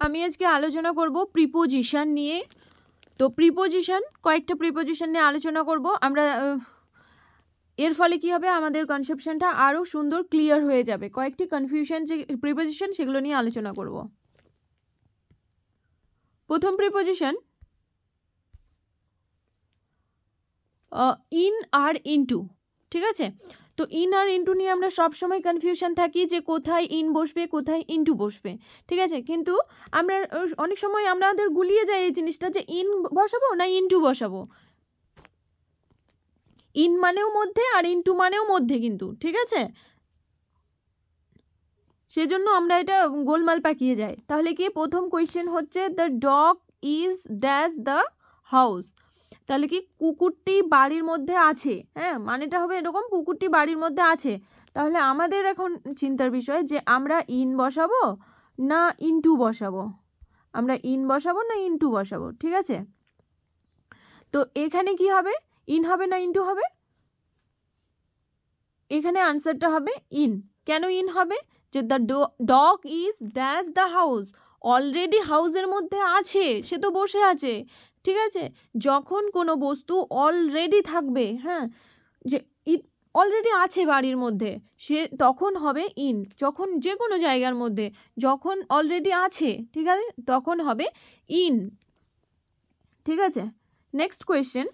আমি আজকে আলোচনা করব প্রিপোজিশন নিয়ে। তো প্রিপোজিশন, কয়েকটা প্রিপোজিশন নিয়ে আলোচনা করব আমরা। এর ফলে কি হবে, আমাদের কনসেপশনটা আরও সুন্দর ক্লিয়ার হয়ে যাবে। কয়েকটি কনফিউশন যে প্রিপোজিশন, সেগুলো নিয়ে আলোচনা করব। প্রথম প্রিপোজিশন ইন আর ইনটু। ঠিক আছে, তো ইন আর ইনটু নিয়ে আমরা সবসময় কনফিউশন থাকি যে কোথায় ইন বসবে, কোথায় ইনটু বসবে। ঠিক আছে, কিন্তু আমরা অনেক সময় আমাদের গুলিয়ে যায় এই জিনিসটা যে ইন বসাবো না ইনটু বসাবো। ইন মানেও মধ্যে আর ইনটু মানেও মধ্যে কিন্তু, ঠিক আছে, সেজন্য আমরা এটা গোলমাল পাকিয়ে যাই। তাহলে কি প্রথম কোয়েশ্চেন হচ্ছে the dog is dash the house. তাহলে কি কুকুরটি বাড়ির মধ্যে আছে। হ্যাঁ, মানেটা হবে এরকম, কুকুরটি বাড়ির মধ্যে আছে। তাহলে আমাদের এখন চিন্তার বিষয় যে আমরা ইন বসাবো না ইনটু বসাবো। আমরা ইন বসাবো না ইনটু বসাবো। ঠিক আছে, তো এখানে কি হবে, ইন হবে না ইনটু হবে? এখানে আনসারটা হবে ইন। কেন ইন হবে? যে the dog is dash the house, already হাউসের মধ্যে আছে, সে তো বসে আছে। ঠিক আছে, যখন কোনো বস্তু অলরেডি থাকবে, হ্যাঁ, যে অলরেডি আছে বাড়ির মধ্যে, সে তখন হবে ইন। যখন যে কোনো জায়গার মধ্যে যখন অলরেডি আছে, ঠিক আছে, তখন হবে ইন। ঠিক আছে, next question,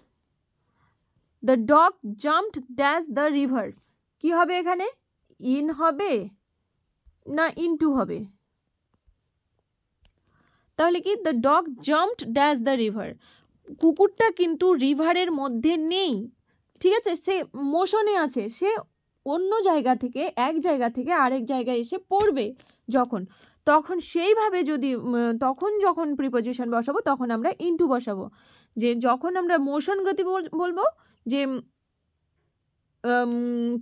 the dog jumped dash the river. কি হবে এখানে, ইন হবে না ইনটু হবে? তাহলে কি the dog jumped dash the river, কুকুরটা কিন্তু রিভারের মধ্যে নেই। ঠিক আছে, সে মোশনে আছে, সে অন্য জায়গা থেকে, এক জায়গা থেকে আরেক জায়গায় এসে পড়বে যখন, তখন সেইভাবে যদি তখন যখন প্রিপোজিশন বসাবো তখন আমরা ইনটু বসাবো। যে যখন আমরা মোশন গতি বলবো, যে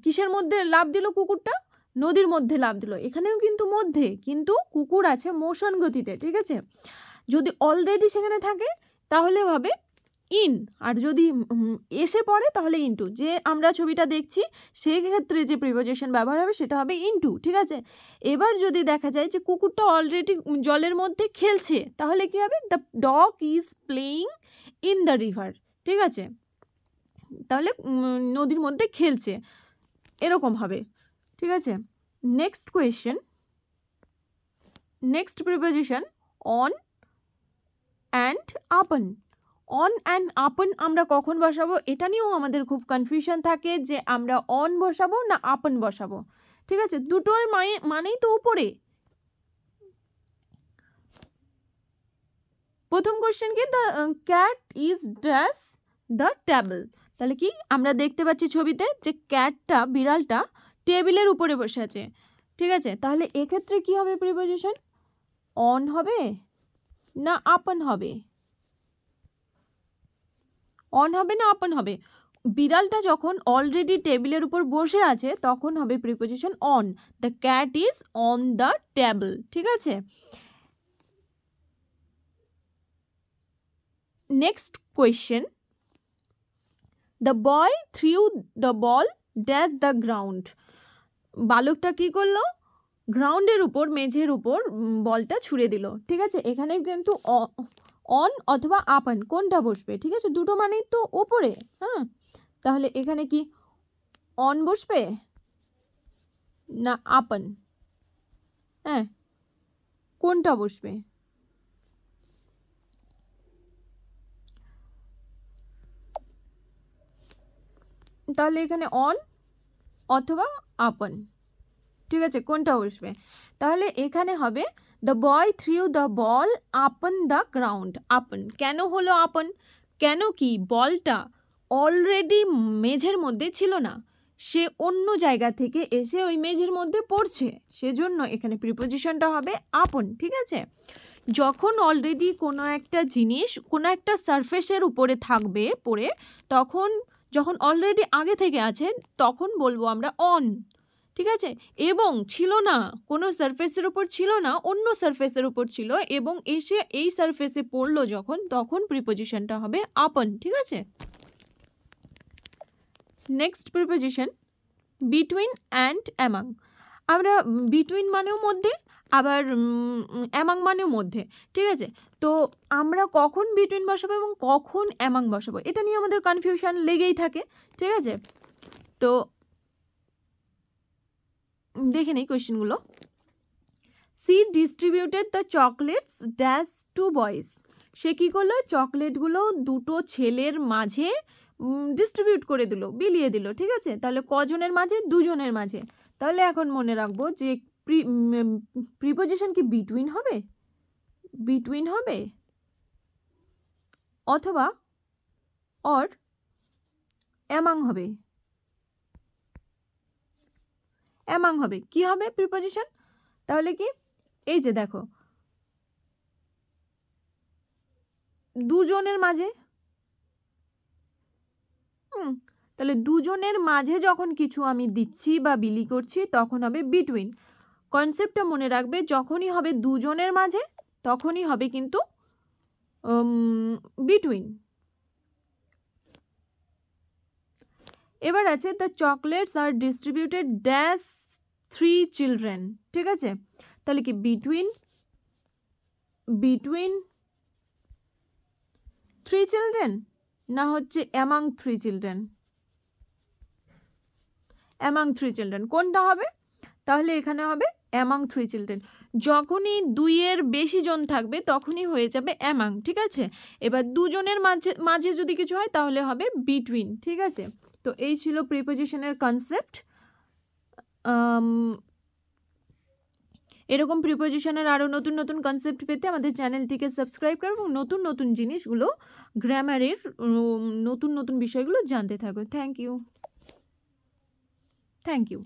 কিসের মধ্যে লাফ দিল কুকুরটা, নদীর মধ্যে লাফ দিল, এখানেও কিন্তু মধ্যে, কিন্তু কুকুর আছে মোশন গতিতে। ঠিক আছে, যদি অলরেডি সেখানে থাকে তাহলে হবে ইন, আর যদি এসে পড়ে তাহলে ইনটু। যে আমরা ছবিটা দেখছি সেই ক্ষেত্রে যে প্রিপোজিশন ব্যবহার হবে সেটা হবে ইনটু। ঠিক আছে, এবার যদি দেখা যায় যে কুকুরটা অলরেডি জলের মধ্যে খেলছে, তাহলে কি হবে, the dog is playing in the river. ঠিক আছে, তাহলে নদীর মধ্যে খেলছে, এরকম হবে। ঠিক আছে, next question, next preposition on and আপন। অন অ্যান্ড আপন আমরা কখন বসাবো, এটা নিয়েও আমাদের খুব কনফিউশন থাকে যে আমরা অন বসাবো না আপন বসাবো। ঠিক আছে, দুটোর মানেই তো উপরে। প্রথম কোশ্চেন কি, the cat is dash the table. তাহলে কি আমরা দেখতে পাচ্ছি ছবিতে যে ক্যাটটা, বিড়ালটা টেবিলের উপরে বসে আছে। ঠিক আছে, তাহলে এক্ষেত্রে কি হবে প্রিপোজিশন, অন হবে না আপন হবে? অন হবে না আপন হবে? বিড়ালটা যখন অলরেডি টেবিলের উপর বসে আছে তখন হবে preposition on. The cat is on the table. ঠিক আছে, next question, the boy threw the ball dash the ground. বালকটা কি করলো, গ্রাউন্ডের উপর, মেঝের উপর বলটা ছুঁড়ে দিল। ঠিক আছে, এখানে কিন্তু অন অথবা আপন কোনটা বসবে? ঠিক আছে, দুটো মানেই তো ওপরে। হ্যাঁ, তাহলে এখানে কি অন বসবে না আপন? হ্যাঁ, কোনটা বসবে? তাহলে এখানে অন অথবা আপন। ঠিক আছে, কোনটা বসবে? তাহলে এখানে হবে the boy threw the ball upon the ground. আপন কেন হলো আপন? কেন কি বলটা অলরেডি মেঝের মধ্যে ছিল না, সে অন্য জায়গা থেকে এসে ওই মেঝের মধ্যে পড়ছে, সেজন্য এখানে প্রিপোজিশনটা হবে আপন। ঠিক আছে, যখন অলরেডি কোনো একটা জিনিস কোনো একটা সারফেসের উপরে থাকবে পড়ে, তখন যখন অলরেডি আগে থেকে আছে তখন বলবো আমরা অন। ঠিক আছে, এবং ছিল না, কোনো সারফেসের উপর ছিল না, অন্য সারফেসের উপর ছিল এবং এসে এই সারফেসে পড়লো যখন, তখন প্রিপোজিশনটা হবে আপন। ঠিক আছে, next preposition between and among. আমরা বিটুইন মানেও মধ্যে আবার অ্যামাং মানেও মধ্যে, ঠিক আছে। তো আমরা কখন বিটুইন বসাবো এবং কখন অ্যামাং বসাবো এটা নিয়ে আমাদের কনফিউশন লেগেই থাকে, ঠিক আছে। তো দেখে নিই কোয়েশ্চেনগুলো। She distributed the chocolates dash two boys. সে কী করলো, চকলেটগুলো দুটো ছেলের মাঝে ডিস্ট্রিবিউট করে দিল, বিলিয়ে দিল, ঠিক আছে। তাহলে কজনের মাঝে, দুজনের মাঝে। তাহলে এখন মনে রাখবো যে প্রিপোজিশন কি বিটুইন হবে, বিটুইন হবে, অথবা অর অ্যামাং হবে, অ্যামাং হবে। কি হবে প্রিপোজিশন? তাহলে কি, এই যে দেখো দুজনের মাঝে, তাহলে দুজনের মাঝে যখন কিছু আমি দিচ্ছি বা বিলি করছি তখন হবে বিটুইন। কনসেপ্টটা মনে রাখবে, যখনই হবে দুজনের মাঝে তখনই হবে কিন্তু বিটুইন। এবার আছে দ্য চকলেটস আর ডিস্ট্রিবিউটেড ড্যাশ 3 চিলড্রেন, ঠিক আছে। তাহলে কি বিটুইন, বিটুইন 3 চিলড্রেন, না হচ্ছে অ্যামাং 3 চিলড্রেন, অ্যামাং 3 চিলড্রেন কোনটা হবে? তাহলে এখানে হবে অ্যামাং 3 চিলড্রেন। যখনই 2-এর বেশি জন থাকবে তখনই হয়ে যাবে অ্যামাং, ঠিক আছে। এবার দুজনের মাঝে মাঝে যদি কিছু হয় তাহলে হবে বিটুইন, ঠিক আছে। তো এই ছিল প্রিপোজিশনের কনসেপ্ট। এরকম প্রিপোজিশনের আরও নতুন নতুন কনসেপ্ট পেতে আমাদের চ্যানেলটিকে সাবস্ক্রাইব করো এবং নতুন নতুন জিনিসগুলো, গ্রামারের নতুন নতুন বিষয়গুলো জানতে থাকো। Thank you.